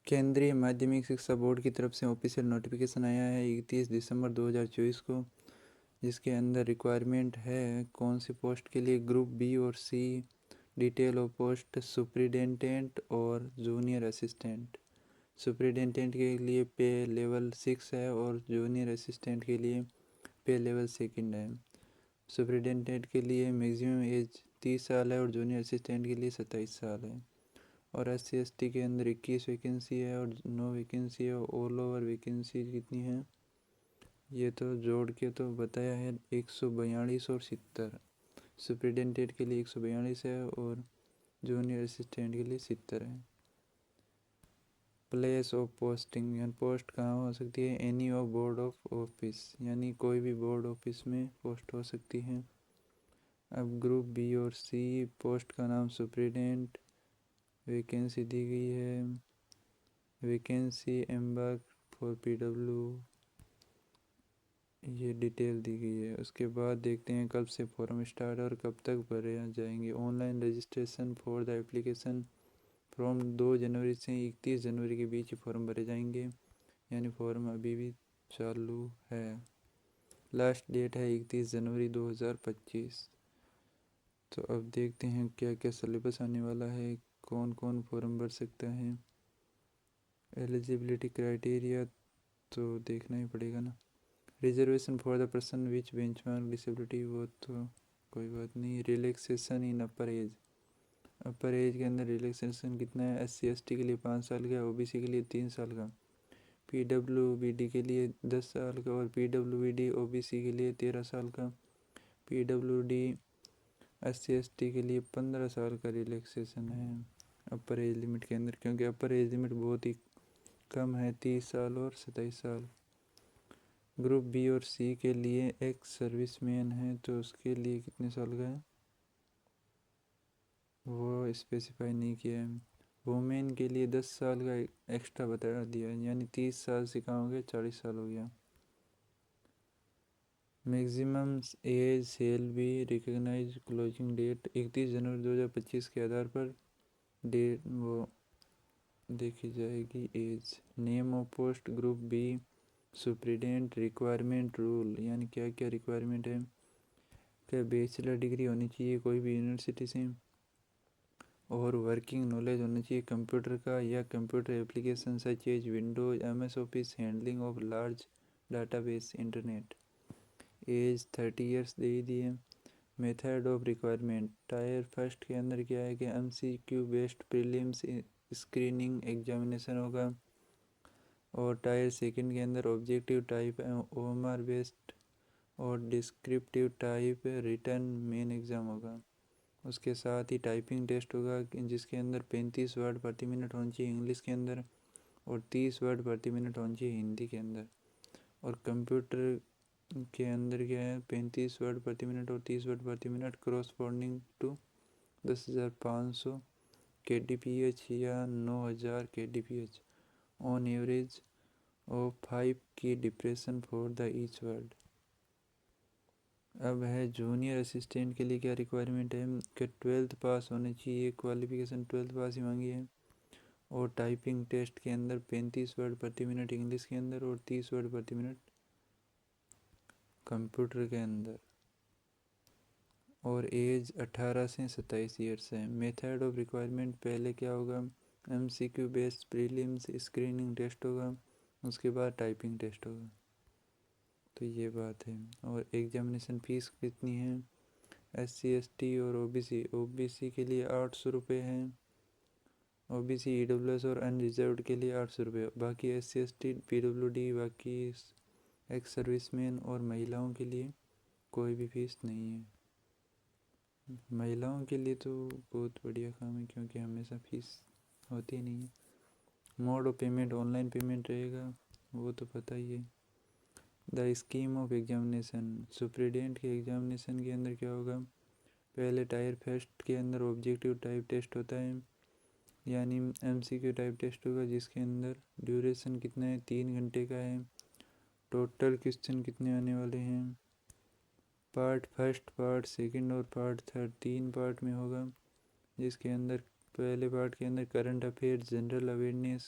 केंद्रीय माध्यमिक शिक्षा बोर्ड की तरफ से ऑफिशियल नोटिफिकेशन आया है 31 दिसंबर 2024 को, जिसके अंदर रिक्वायरमेंट है कौन सी पोस्ट के लिए, ग्रुप बी और सी। डिटेल ऑफ पोस्ट सुपरिटेंडेंट और जूनियर असिस्टेंट। सुपरिटेंडेंट के लिए पे लेवल 6 है और जूनियर असिस्टेंट के लिए पे लेवल 2 है। सुपरिटेंडेंट के लिए मैक्सिमम एज 30 साल है और जूनियर असिस्टेंट के लिए 27 साल है। और SC/ST के अंदर 21 वैकेंसी है और 9 वैकेंसी है। ऑल ओवर वैकेंसी कितनी है ये तो जोड़ के तो बताया है 142 और 70। सुपरिटेंडेंट के लिए 142 है और जूनियर असिस्टेंट के लिए 70 है। प्लेस ऑफ पोस्टिंग यानी पोस्ट कहाँ हो सकती है, any of board of office, यानी कोई भी बोर्ड ऑफिस में पोस्ट हो सकती है। अब ग्रुप बी और सी, पोस्ट का नाम सुपरिटेंडेंट, वैकेंसी दी गई है, वैकेंसी एम्बर्ग फॉर PW, ये डिटेल दी गई है। उसके बाद देखते हैं कब से फॉर्म स्टार्ट और कब तक भरे जाएंगे। Online registration for the application from 2 जनवरी से 31 जनवरी के बीच फॉर्म भरे जाएंगे, यानी फॉर्म अभी भी चालू है। लास्ट डेट है 31 जनवरी 2025। तो अब देखते हैं क्या क्या सिलेबस आने वाला है, कौन कौन फॉर्म भर सकता है। एलिजिबिलिटी क्राइटेरिया तो देखना ही पड़ेगा ना। Reservation for the person which benchmark disability, वो तो कोई बात नहीं। रिलैक्सेशन इन अपर एज, अपर एज के अंदर रिलैक्सेशन कितना है, SC/ST के लिए 5 साल का, OBC के लिए 3 साल का, PWBD के लिए 10 साल का और PWBD OBC के लिए 13 साल का, PWD SC/ST के लिए 15 साल का रिलैक्सेशन है अपर एज लिमिट के अंदर, क्योंकि अपर एज लिमिट बहुत ही कम है, 30 साल और 27 साल। ग्रुप बी और सी के लिए एक्स सर्विसमैन है तो उसके लिए कितने साल का है वो स्पेसिफाई नहीं किया है। वुमेन के लिए 10 साल का एक्स्ट्रा बता दिया है, यानी 30 साल से कहाँ हो गया, 40 साल हो गया। Maximum age shall be recognise closing date 31 जनवरी 2025 के आधार पर डेट वो देखी जाएगी। Age, name of post group B superintendent. Requirement rule, यानी क्या क्या रिक्वायरमेंट है, क्या बैचलर डिग्री होनी चाहिए कोई भी यूनिवर्सिटी से, और वर्किंग नॉलेज होना चाहिए कंप्यूटर का या computer application such as Windows, MS office, handling of large database, internet. As 30 years दे दिए। Method of requirement, tier first के अंदर क्या है कि MCQ based prelims screening examination होगा, और टायर सेकंड के अंदर ऑब्जेक्टिव टाइप OMR बेस्ड और descriptive type written main exam होगा। उसके साथ ही टाइपिंग टेस्ट होगा जिसके अंदर 35 वर्ड प्रति मिनट होनी चाहिए इंग्लिश के अंदर और 30 वर्ड प्रति मिनट होनी चाहिए हिंदी के अंदर। और कंप्यूटर के अंदर क्या है, 35 वर्ड प्रति मिनट और 30 वर्ड प्रति मिनट करस्पॉन्डिंग टू 10,500 kDPH या 9,000 kDPH ऑन एवरेज ऑफ 5 की depression for the each word. अब है जूनियर असिस्टेंट के लिए क्या रिक्वायरमेंट है कि 12th पास होने चाहिए, क्वालिफिकेशन 12th पास ही मांगी है। और टाइपिंग टेस्ट के अंदर 35 वर्ड प्रति मिनट इंग्लिश के अंदर और 30 वर्ड प्रति मिनट कंप्यूटर के अंदर। और एज 18 से 27 ईयर्स है। मेथड ऑफ रिक्वायरमेंट पहले क्या होगा, MCQ based prelims screening test होगा, उसके बाद टाइपिंग टेस्ट होगा। तो ये बात है। और एग्जामिनेशन फ़ीस कितनी है, SC/ST और OBC के लिए 800 रुपये है, OBC EWS और अनरिजर्व्ड के लिए 800 रुपये। बाकी SC/ST PWD बाकी एक्स सर्विसमैन और महिलाओं के लिए कोई भी फीस नहीं है। महिलाओं के लिए तो बहुत बढ़िया काम है क्योंकि हमेशा फीस होती नहीं है। Mode of payment online payment रहेगा, वो तो पता ही है। The scheme of examination, superintendent के एग्जामिनेशन के अंदर क्या होगा, पहले टायर फर्स्ट के अंदर ऑब्जेक्टिव टाइप टेस्ट होता है, यानी MCQ टाइप टेस्ट होगा जिसके अंदर ड्यूरेशन कितना है, 3 घंटे का है। टोटल क्वेश्चन कितने आने वाले हैं, पार्ट फर्स्ट, पार्ट सेकंड और पार्ट थर्ड 3 पार्ट में होगा, जिसके अंदर पहले पार्ट के अंदर करंट अफेयर्स, जनरल अवेयरनेस,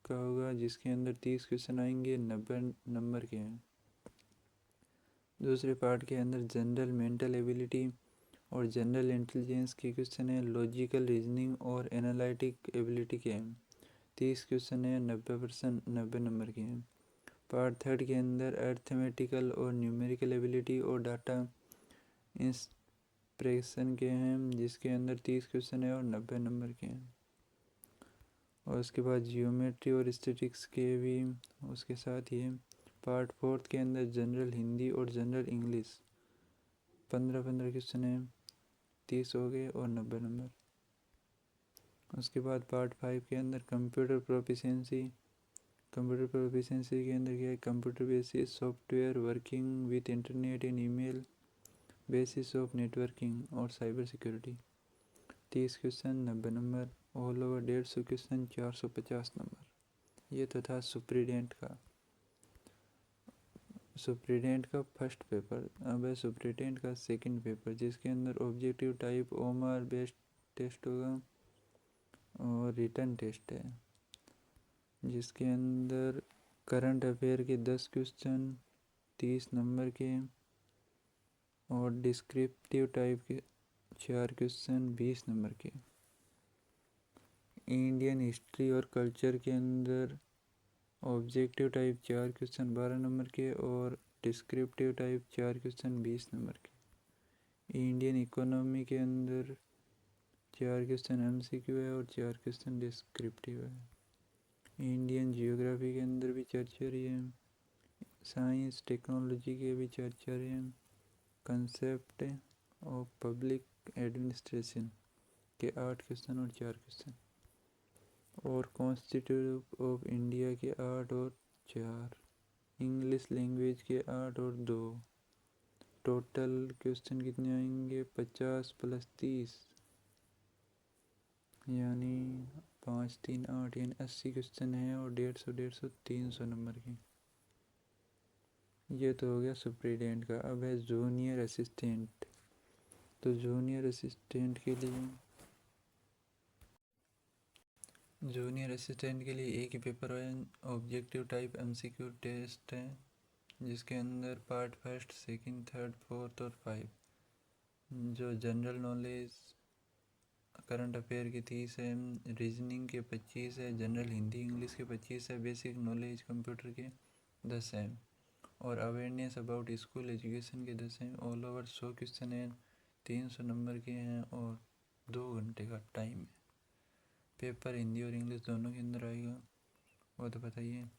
का होगा, जिसके अंदर 30 क्वेश्चन आएंगे, 90 नंबर के हैं। दूसरे पार्ट के अंदर जनरल मेंटल एबिलिटी और जनरल इंटेलिजेंस के क्वेश्चन है। लॉजिकल रीजनिंग और एनालिटिक एबिलिटी के हैं, 30 क्वेश्चन है, 90 नंबर के हैं। पार्ट थर्ड के अंदर अर्थमेटिकल और न्यूमेरिकल एबिलिटी और डाटा इंस्प्रेशन के हैं, जिसके अंदर 30 क्वेश्चन है और 90 नंबर के हैं। और उसके बाद जियोमेट्री और स्टैटिक्स के भी उसके साथ ही है। पार्ट फोर्थ के अंदर जनरल हिंदी और जनरल इंग्लिश 15 क्वेश्चन है, 30 हो गए और 90 नंबर। उसके बाद पार्ट 5 के अंदर कंप्यूटर प्रोफिशिएंसी के अंदर क्या है, computer basis software working with internet and email, basis of networking और cyber security, 30 question 90 number. All over 150 question 450 number. ये तो था सुप्रीडेंट का फर्स्ट पेपर। अब है सुप्रीडेंट का सेकंड पेपर, जिसके अंदर objective type OMR based test होगा और रिटन टेस्ट है, जिसके अंदर करंट अफेयर के 10 क्वेश्चन 30 नंबर के और डिस्क्रिप्टिव टाइप के 4 क्वेश्चन 20 नंबर के। इंडियन हिस्ट्री और कल्चर के अंदर ऑब्जेक्टिव टाइप 4 क्वेश्चन 12 नंबर के और डिस्क्रिप्टिव टाइप 4 क्वेश्चन 20 नंबर के। इंडियन इकोनॉमी के अंदर 4 क्वेश्चन एमसीक्यू है और 4 क्वेश्चन डिस्क्रिप्टिव है। इंडियन जियोग्राफी के अंदर भी 4 है। साइंस टेक्नोलॉजी के भी 4 हैं। कंसेप्ट ऑफ पब्लिक एडमिनिस्ट्रेशन के 8 क्वेश्चन और 4 क्वेश्चन। और कॉन्स्टिट्यूशन ऑफ इंडिया के 8 और 4। इंग्लिश लैंग्वेज के 8 और 2। टोटल क्वेश्चन कितने आएंगे, 50 + 30 यानी 5 3 8 यानी 80 क्वेश्चन है और 150 300 नंबर के। ये तो हो गया सुप्रीडेंट का। अब है जूनियर असिस्टेंट। तो जूनियर असिस्टेंट के लिए एक ही पेपर है, ऑब्जेक्टिव टाइप एमसीक्यू टेस्ट है, जिसके अंदर part first second third fourth और 5 जो जनरल नॉलेज करंट अफेयर के 30 है, रीजनिंग के 25 है, जनरल हिंदी इंग्लिश के 25 है, बेसिक नॉलेज कंप्यूटर के 10 है और अवेयरनेस अबाउट स्कूल एजुकेशन के 10 हैं। ऑल ओवर 100 क्वेश्चन हैं, 300 नंबर के हैं और 2 घंटे का टाइम है। पेपर हिंदी और इंग्लिश दोनों के अंदर आएगा, वो तो बताइए।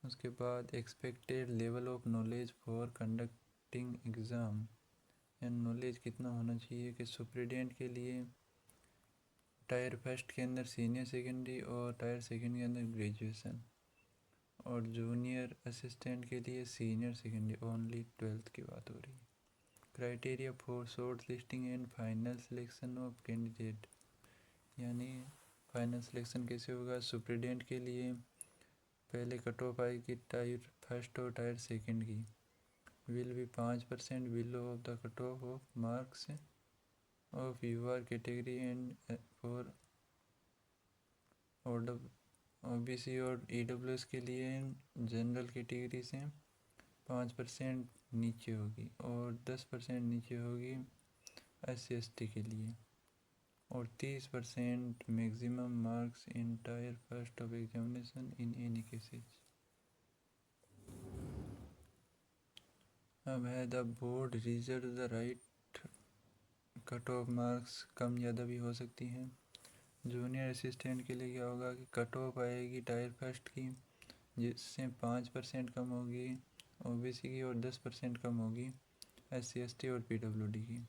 उसके बाद expected level of knowledge for conducting exam, and knowledge कितना होना चाहिए कि सुप्रीडेंट के लिए टायर फर्स्ट के अंदर सीनियर सेकेंडरी और टायर सेकेंड के अंदर ग्रेजुएशन, और जूनियर असिस्टेंट के लिए सीनियर सेकेंडरी ओनली 12th की बात हो रही है। Criteria for shortlisting and final selection of candidate, यानी फाइनल सिलेक्शन कैसे होगा। सुप्रीडेंट के लिए पहले कट ऑफ आएगी टायर फर्स्ट और टायर सेकेंड की, will be 5% below of the cut off marks of UR category and for OBC और ईडब्ल्यूएस के लिए जनरल कैटेगरी से 5% नीचे होगी और 10% नीचे होगी SC/ST के लिए, और 30% maximum marks in tier first of examination in any cases. अब है the board reserve the right cut off marks कम ज़्यादा भी हो सकती हैं। जूनियर असिस्टेंट के लिए क्या होगा कि कट ऑफ आएगी टायर फर्स्ट की, जिससे 5% कम होगी ओबीसी की और 10% कम होगी SC/ST और PWD की,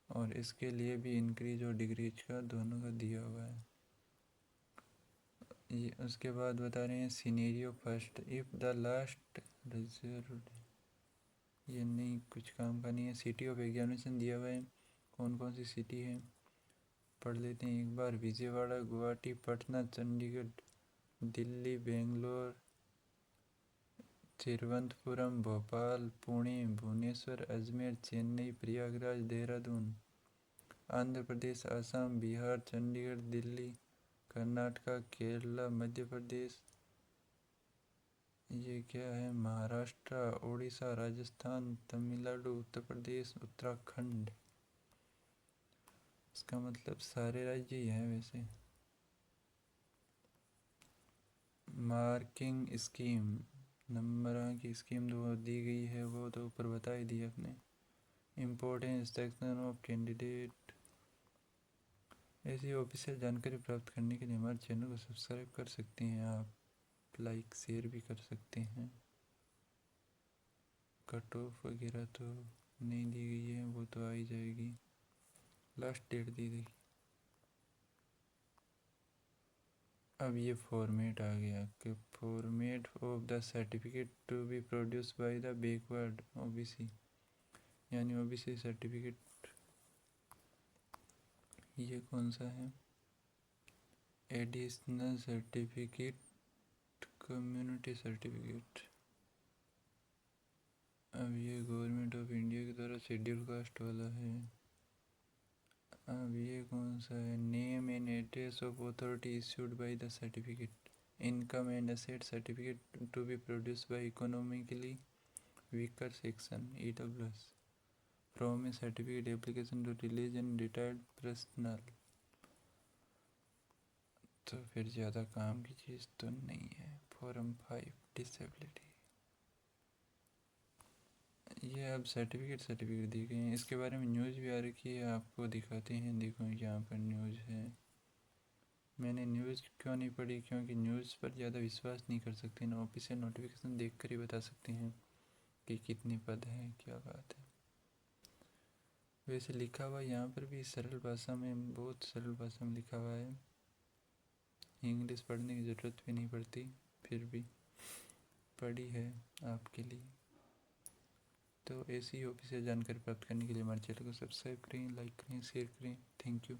और इसके लिए भी इंक्रीज और डिक्रीज का दोनों का दिया हुआ है। ये उसके बाद बता रहे हैं scenario first if the last reserve, ये नहीं कुछ काम का नहीं है। सिटी ऑफ एग्जामिनेशन दिया हुआ है, कौन कौन सी सिटी है पढ़ लेते हैं एक बार। विजयवाड़ा, गुवाहाटी, पटना, चंडीगढ़, दिल्ली, बेंगलोर, तिरुवनंतपुरम, भोपाल, पुणे, भुवनेश्वर, अजमेर, चेन्नई, प्रयागराज, देहरादून। आंध्र प्रदेश, असम, बिहार, चंडीगढ़, दिल्ली, कर्नाटका, केरला, मध्य प्रदेश, ये क्या है, महाराष्ट्र, उड़ीसा, राजस्थान, तमिलनाडु, उत्तर प्रदेश, उत्तराखंड। इसका मतलब सारे राज्य ही हैं वैसे। मार्किंग स्कीम, नंबर की स्कीम जो दी गई है वो तो ऊपर बता ही दी अपने। Importance section of candidate. ऐसी ऑफिशियल जानकारी प्राप्त करने के लिए हमारे चैनल को सब्सक्राइब कर सकते हैं आप, लाइक शेयर भी कर सकते हैं। कट ऑफ वगैरह तो नहीं दी गई है, वो तो आ ही जाएगी, लास्ट डेट दी थी। अब ये फॉर्मेट आ गया कि format of the certificate to be produce by the backward OBC, यानी ओबीसी सर्टिफिकेट। ये कौन सा है, एडिशनल सर्टिफिकेट, कम्युनिटी सर्टिफिकेट। अब ये गवर्नमेंट ऑफ इंडिया के द्वारा शेड्यूल कास्ट वाला है। अब ये कौन सा है, name and address of authority issued by the certificate, income and asset certificate to be produce by economically weaker section EWS from a certificate application to release and retired personal. तो फिर ज़्यादा काम की चीज़ तो नहीं है। फॉर्म 5 डिसेबिलिटी, ये अब सर्टिफिकेट दी गई हैं, इसके बारे में न्यूज़ भी आ रखी है, आपको दिखाते हैं। देखो यहाँ पर न्यूज़ है। मैंने न्यूज़ क्यों नहीं पढ़ी, क्योंकि न्यूज़ पर ज़्यादा विश्वास नहीं कर सकते ना, ऑफिशियल नोटिफिकेशन देख कर ही बता सकते हैं कि कितने पद हैं, क्या बात है। वैसे लिखा हुआ यहाँ पर भी सरल भाषा में, बहुत सरल भाषा में लिखा हुआ है, इंग्लिश पढ़ने की ज़रूरत भी नहीं पड़ती, फिर भी पढ़ी है आपके लिए। तो ऐसी ऑफिशियल जानकारी प्राप्त करने के लिए हमारे चैनल को सब्सक्राइब करें, लाइक करें, शेयर करें। Thank you.